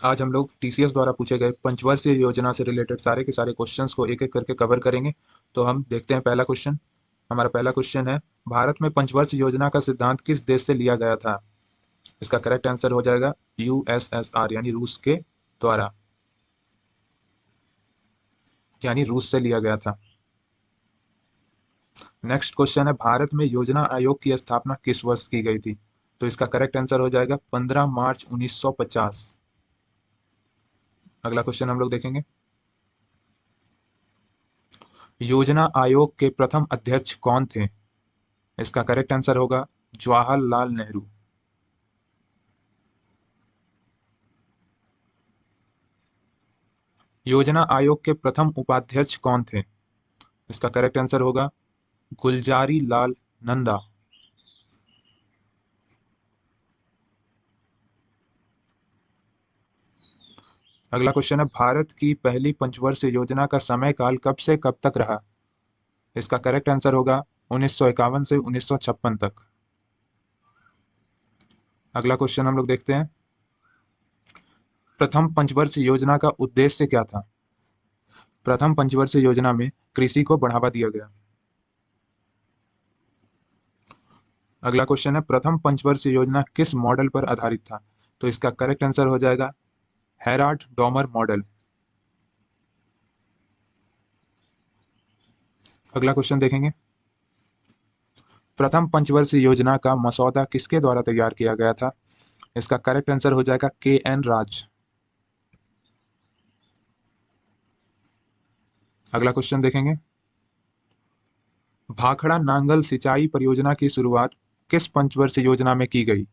आज हम लोग टीसीएस द्वारा पूछे गए पंचवर्षीय योजना से रिलेटेड सारे के सारे क्वेश्चंस को एक एक करके कवर करेंगे। तो हम देखते हैं पहला क्वेश्चन। हमारा पहला क्वेश्चन है, भारत में पंचवर्षीय योजना का सिद्धांत किस देश से लिया गया था? इसका करेक्ट आंसर हो जाएगा यूएसएसआर, यानी रूस के द्वारा, यानी रूस से लिया गया था। नेक्स्ट क्वेश्चन है, भारत में योजना आयोग की स्थापना किस वर्ष की गई थी? तो इसका करेक्ट आंसर हो जाएगा 15 मार्च 1950। अगला क्वेश्चन हम लोग देखेंगे, योजना आयोग के प्रथम अध्यक्ष कौन थे? इसका करेक्ट आंसर होगा जवाहरलाल नेहरू। योजना आयोग के प्रथम उपाध्यक्ष कौन थे? इसका करेक्ट आंसर होगा गुलजारी लाल नंदा। अगला क्वेश्चन है, भारत की पहली पंचवर्षीय योजना का समय काल कब से कब तक रहा? इसका करेक्ट आंसर होगा 1951 से 1956 तक। अगला क्वेश्चन हम लोग देखते हैं, प्रथम पंचवर्षीय योजना का उद्देश्य क्या था? प्रथम पंचवर्षीय योजना में कृषि को बढ़ावा दिया गया। अगला क्वेश्चन है, प्रथम पंचवर्षीय योजना किस मॉडल पर आधारित था? तो इसका करेक्ट आंसर हो जाएगा हेराल्ड डॉमर मॉडल। अगला क्वेश्चन देखेंगे, प्रथम पंचवर्षीय योजना का मसौदा किसके द्वारा तैयार किया गया था? इसका करेक्ट आंसर हो जाएगा के.एन. राज। अगला क्वेश्चन देखेंगे, भाखड़ा नांगल सिंचाई परियोजना की शुरुआत किस पंचवर्षीय योजना में की गई?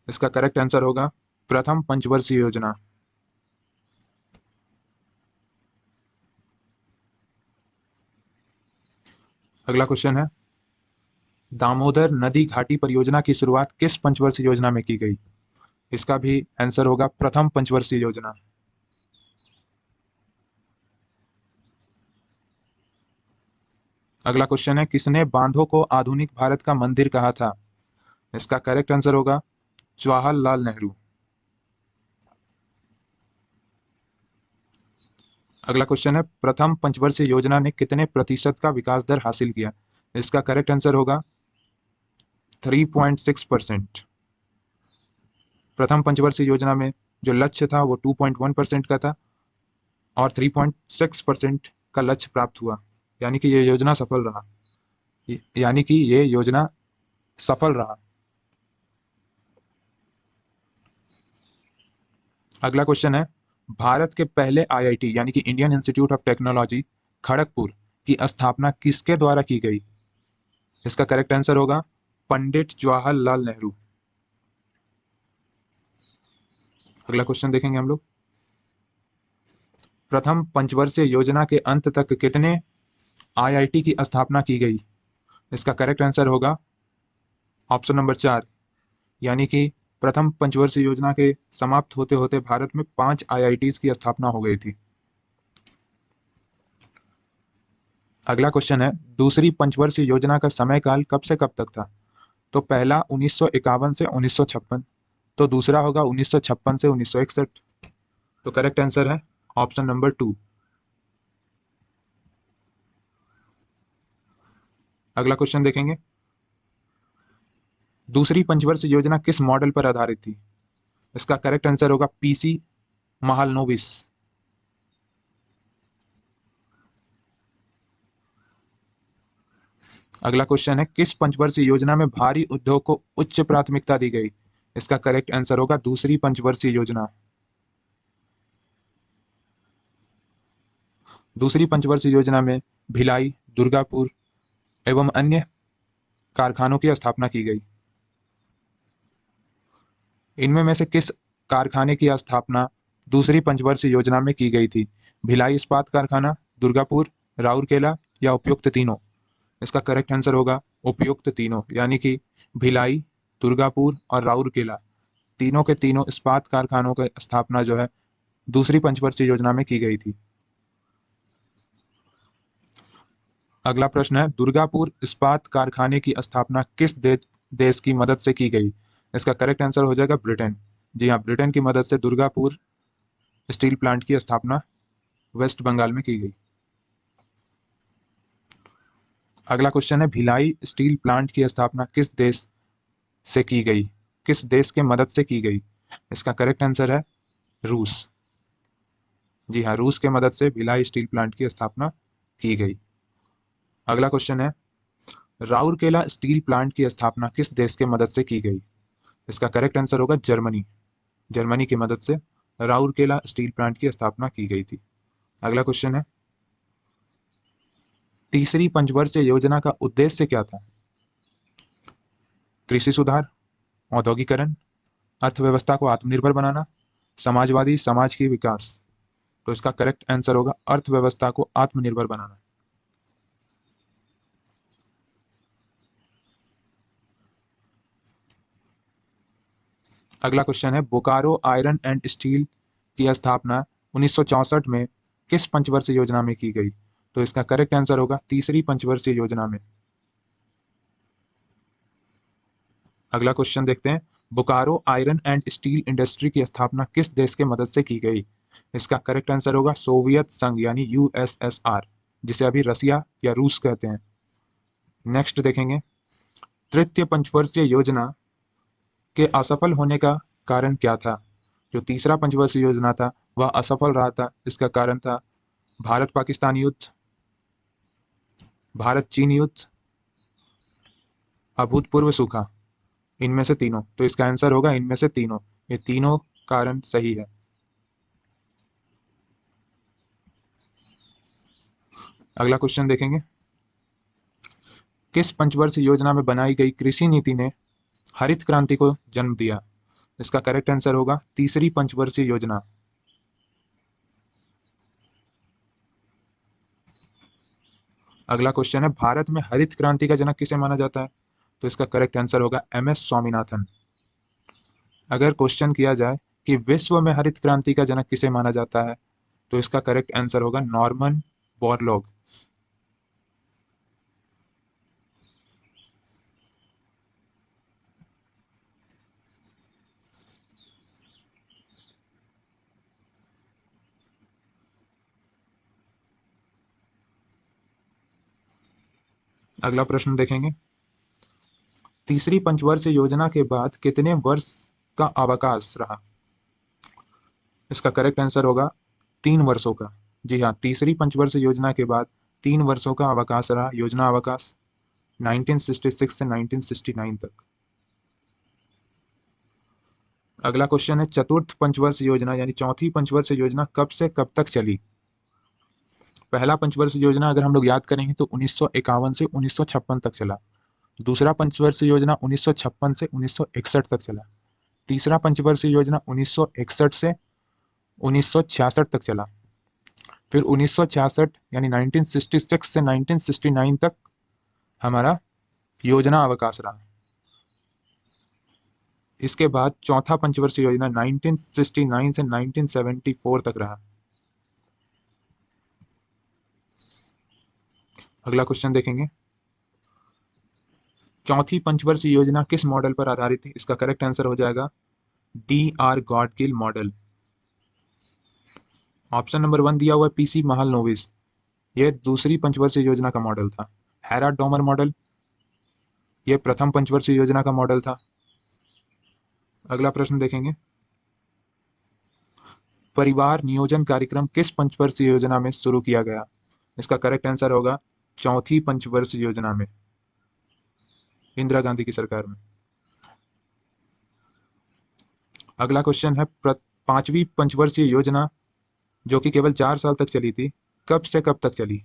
इसका करेक्ट आंसर होगा प्रथम पंचवर्षीय योजना। अगला क्वेश्चन है, दामोदर नदी घाटी परियोजना की शुरुआत किस पंचवर्षीय योजना में की गई? इसका भी आंसर होगा प्रथम पंचवर्षीय योजना। अगला क्वेश्चन है, किसने बांधों को आधुनिक भारत का मंदिर कहा था? इसका करेक्ट आंसर होगा जवाहरलाल नेहरू। अगला क्वेश्चन है, प्रथम पंचवर्षीय योजना ने कितने प्रतिशत का विकास दर हासिल किया? इसका करेक्ट आंसर होगा 3.6%। प्रथम पंचवर्षीय योजना में जो लक्ष्य था वो 2.1% का था और 3.6% का लक्ष्य प्राप्त हुआ, यानी कि ये योजना सफल रहा। यानी कि ये योजना सफल रहा। अगला क्वेश्चन है, भारत के पहले आईआईटी यानी कि Indian institute of technology Kharagpur की स्थापना किसके द्वारा की गई? इसका करेक्ट आंसर होगा पंडित जवाहरलाल नेहरू। अगला क्वेश्चन देखेंगे हम लोग, प्रथम पंचवर्षीय योजना के अंत तक कितने आईआईटी की स्थापना की गई? इसका करेक्ट आंसर होगा ऑप्शन नंबर 4, यानी कि प्रथम पंचवर्षीय योजना के समाप्त होते होते भारत में 5 आईआईटीज की स्थापना हो गई थी। अगला क्वेश्चन है, दूसरी पंचवर्षीय योजना का समय काल कब से कब तक था? तो पहला 1951 से 1956, तो दूसरा होगा 1956 से 1961। तो करेक्ट आंसर है ऑप्शन नंबर 2। अगला क्वेश्चन देखेंगे, दूसरी पंचवर्षीय योजना किस मॉडल पर आधारित थी? इसका करेक्ट आंसर होगा पीसी महालनोबिस। अगला क्वेश्चन है, किस पंचवर्षीय योजना में भारी उद्योग को उच्च प्राथमिकता दी गई? इसका करेक्ट आंसर होगा दूसरी पंचवर्षीय योजना। दूसरी पंचवर्षीय योजना में भिलाई, दुर्गापुर एवं अन्य कारखानों की स्थापना की गई। इनमें में से किस कारखाने की स्थापना दूसरी पंचवर्षीय योजना में की गई थी? भिलाई इस्पात कारखाना, दुर्गापुर, राउरकेला या उपयुक्त तीनों? इसका करेक्ट आंसर होगा उपयुक्त तीनों, यानी कि भिलाई, दुर्गापुर और राउरकेला तीनों के तीनों इस्पात कारखानों की स्थापना जो है दूसरी पंचवर्षीय योजना में की गई थी। अगला प्रश्न है, दुर्गापुर इस्पात कारखाने की स्थापना किस देश की मदद से की गई? इसका करेक्ट आंसर हो जाएगा ब्रिटेन। जी हाँ, ब्रिटेन की मदद से दुर्गापुर स्टील प्लांट की स्थापना वेस्ट बंगाल में की गई। अगला क्वेश्चन है, भिलाई स्टील प्लांट की स्थापना किस देश से की गई, किस देश के मदद से की गई? इसका करेक्ट आंसर है रूस। जी हाँ, रूस के मदद से भिलाई स्टील प्लांट की स्थापना की गई। अगला क्वेश्चन है, राउरकेला स्टील प्लांट की स्थापना किस देश के मदद से की गई? इसका करेक्ट आंसर होगा जर्मनी। जर्मनी की मदद से राउरकेला स्टील प्लांट की स्थापना की गई थी। अगला क्वेश्चन है, तीसरी पंचवर्षीय योजना का उद्देश्य क्या था? कृषि सुधार, औद्योगिकरण, अर्थव्यवस्था को आत्मनिर्भर बनाना, समाजवादी समाज की विकास। तो इसका करेक्ट आंसर होगा अर्थव्यवस्था को आत्मनिर्भर बनाना। अगला क्वेश्चन है, बोकारो आयरन एंड स्टील की स्थापना 1964 में किस पंचवर्षीय योजना में की गई? तो इसका करेक्ट आंसर होगा तीसरी पंचवर्षीय योजना में। अगला क्वेश्चन देखते हैं, Bokaro iron and steel industry की स्थापना किस देश के मदद से की गई? इसका करेक्ट आंसर होगा सोवियत संघ यानी यूएसएसआर, जिसे अभी रसिया या रूस कहते हैं। नेक्स्ट देखेंगे, तृतीय पंचवर्षीय योजना के असफल होने का कारण क्या था? जो तीसरा पंचवर्षीय योजना था वह असफल रहा था। इसका कारण था भारत पाकिस्तान युद्ध, भारत चीन युद्ध, अभूतपूर्व सूखा, इनमें से तीनों। तो इसका आंसर होगा इनमें से तीनों। ये तीनों कारण सही है। अगला क्वेश्चन देखेंगे, किस पंचवर्षीय योजना में बनाई गई कृषि नीति ने हरित क्रांति को जन्म दिया? इसका करेक्ट आंसर होगा तीसरी पंचवर्षीय योजना। अगला क्वेश्चन है, भारत में हरित क्रांति का जनक किसे माना जाता है? तो इसका करेक्ट आंसर होगा एमएस स्वामीनाथन। अगर क्वेश्चन किया जाए कि विश्व में हरित क्रांति का जनक किसे माना जाता है, तो इसका करेक्ट आंसर होगा नॉर्मन बोरलॉग। अगला प्रश्न देखेंगे, तीसरी पंचवर्षीय योजना के बाद कितने वर्ष का अवकाश रहा? इसका करेक्ट आंसर होगा 3 वर्षों का। जी हाँ, तीसरी पंचवर्षीय योजना के बाद 3 वर्षों का अवकाश रहा, योजना अवकाश 1966 से 1969 तक। अगला क्वेश्चन है, चतुर्थ पंचवर्षीय योजना यानी चौथी पंचवर्षीय योजना कब से कब तक चली? पहला पंचवर्षीय योजना अगर हम लोग याद करेंगे तो 1951 से 1956 तक चला। दूसरा पंचवर्षीय योजना 1956 से 1961 तक चला। तीसरा पंचवर्षीय योजना 1961 से 1966 तक चला। फिर 1966 यानी 1966 से 1969 तक हमारा योजना अवकाश रहा। इसके बाद चौथा पंचवर्षीय योजना 1969 से 1974 तक रहा। अगला क्वेश्चन देखेंगे, चौथी पंचवर्षीय योजना किस मॉडल पर आधारित थी? इसका करेक्ट आंसर हो जाएगा DR Gadgil model. Option number 1 दिया हुआ है PC महालनोबिस, यह दूसरी पंचवर्षीय योजना का मॉडल था। हैराल्ड डॉमर मॉडल, यह प्रथम पंचवर्षीय योजना का मॉडल था। अगला प्रश्न देखेंगे, परिवार नियोजन कार्यक्रम किस पंचवर्षीय योजना में शुरू किया गया? इसका करेक्ट आंसर होगा चौथी पंचवर्षीय योजना में, इंदिरा गांधी की सरकार में। अगला क्वेश्चन है, पांचवी पंचवर्षीय योजना जो कि केवल 4 साल तक चली थी, कब से कब तक चली?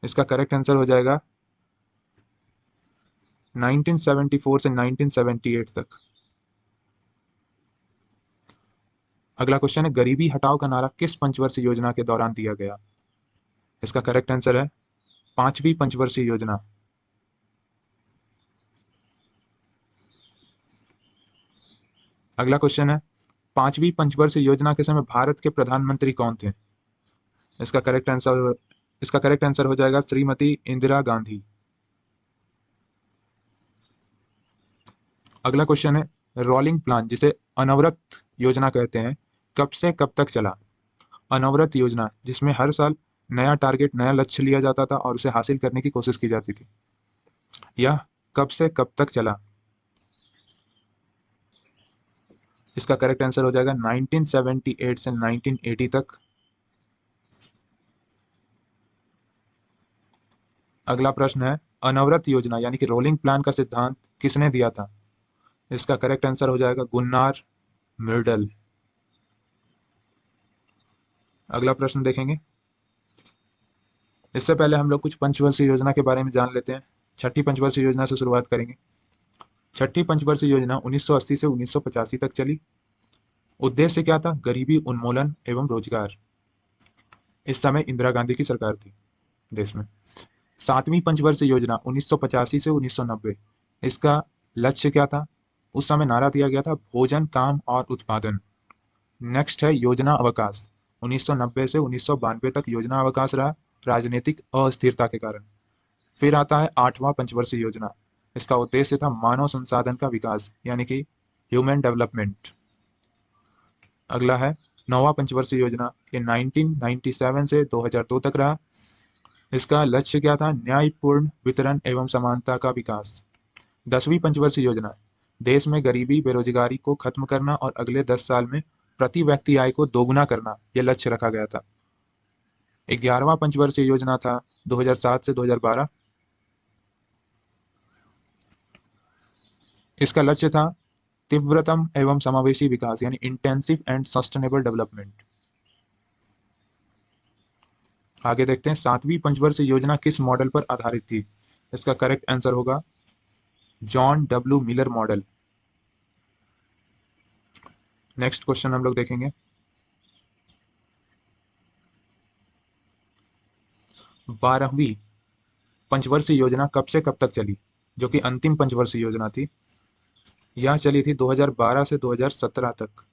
इसका करेक्ट आंसर हो जाएगा 1974 से 1978 तक। अगला क्वेश्चन है, गरीबी हटाओ का नारा किस पंचवर्षीय योजना के दौरान दिया गया? इसका करेक्ट आंसर है पांचवी पंचवर्षीय योजना। अगला क्वेश्चन है, पांचवी पंचवर्षीय योजना के समय भारत के प्रधानमंत्री कौन थे? इसका करेक्ट आंसर हो जाएगा श्रीमती इंदिरा गांधी। अगला क्वेश्चन है, रोलिंग प्लान जिसे अनवरत योजना कहते हैं कब से कब तक चला? अनवरत योजना जिसमें हर साल नया टारगेट, नया लक्ष्य लिया जाता था और उसे हासिल करने की कोशिश की जाती थी। यह कब से कब तक चला? इसका करेक्ट आंसर हो जाएगा 1978 से 1980 तक। अगला प्रश्न है, अनवरत योजना यानी कि रोलिंग प्लान का सिद्धांत किसने दिया था? इसका करेक्ट आंसर हो जाएगा गुन्नार मिर्डल। अगला प्रश्न देखेंगे। इससे पहले हम लोग कुछ पंचवर्षीय योजना के बारे में जान लेते हैं। छठी पंचवर्षीय योजना से शुरुआत करेंगे। छठी पंचवर्षीय योजना 1980 से 1985 तक चली। उद्देश्य क्या था? गरीबी उन्मूलन एवं रोजगार। इस समय इंदिरा गांधी की सरकार थी देश में। सातवीं पंचवर्षीय योजना 1985 से 1990, इसका लक्ष्य क्या था? उस समय नारा दिया गया था भोजन, काम और उत्पादन। नेक्स्ट है योजना अवकाश। 1990 से 1992 तक योजना अवकाश रहा राजनीतिक अस्थिरता के कारण। फिर आता है आठवां पंचवर्षीय योजना। इसका उद्देश्य था मानव संसाधन का विकास यानी कि ह्यूमन डेवलपमेंट। अगला है नौवां पंचवर्षीय योजना, ये 1997 से 2002 तक रहा। इसका लक्ष्य क्या था? न्यायपूर्ण वितरण एवं समानता का विकास। 10वीं पंचवर्षीय योजना, देश में गरीबी बेरोजगारी को खत्म करना और अगले 10 साल में प्रति व्यक्ति आय को दोगुना करना, यह लक्ष्य रखा गया था। 11वां पंचवर्षीय योजना था 2007 से 2012। इसका लक्ष्य था तीव्रतम एवं समावेशी विकास यानी इंटेंसिव एंड सस्टेनेबल डेवलपमेंट। आगे देखते हैं 7वीं पंचवर्षीय योजना किस मॉडल पर आधारित थी? इसका करेक्ट आंसर होगा John W Miller model. Next question हम लोग देखेंगे। 12वीं पंचवर्षीय योजना कब से कब तक चली? जो कि अंतिम पंचवर्षीय योजना थी, यह चली थी 2012 से 2017 तक।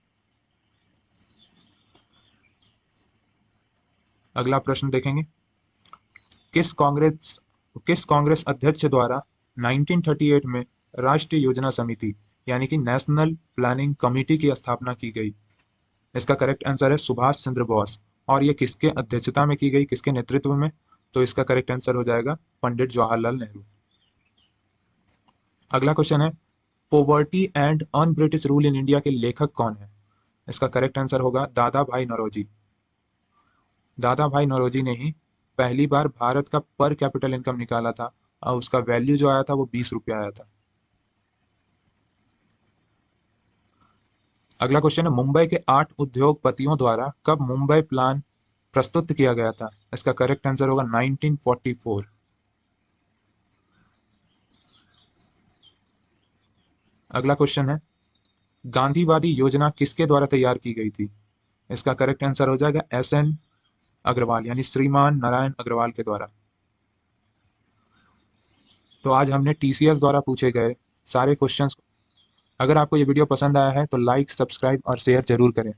अगला प्रश्न देखेंगे। किस कांग्रेस अध्यक्ष द्वारा 1938 में राष्ट्रीय योजना समिति यानी कि नेशनल प्लानिंग कमेटी की स्थापना की गई? इसका करेक्ट आंसर है सुभाष चंद्र बोस। और ये किसके अध्यक्षता में की गई, किसके नेतृत्व में? तो इसका करेक्ट आंसर हो जाएगा पंडित जवाहरलाल नेहरू। अगला क्वेश्चन है, poverty and un British rule in India के लेखक कौन है? इसका करेक्ट आंसर होगा दादा भाई नौरोजी। दादा भाई नौरोजी ने ही पहली बार भारत का पर कैपिटल इनकम निकाला था और उसका वैल्यू जो आया था वो 20 रुपया आया था। अगला क्वेश्चन है, मुंबई के 8 उद्योगपतियों द्वारा कब मुंबई प्लान प्रस्तुत किया गया था? इसका करेक्ट आंसर होगा 1944। अगला क्वेश्चन है, गांधीवादी योजना किसके द्वारा तैयार की गई थी? इसका करेक्ट आंसर हो जाएगा SN अग्रवाल यानी श्रीमान नारायण अग्रवाल के द्वारा। तो आज हमने TCS द्वारा पूछे गए सारे क्वेश्चंस। अगर आपको ये वीडियो पसंद आया है तो लाइक, सब्सक्राइब और शेयर जरूर करें।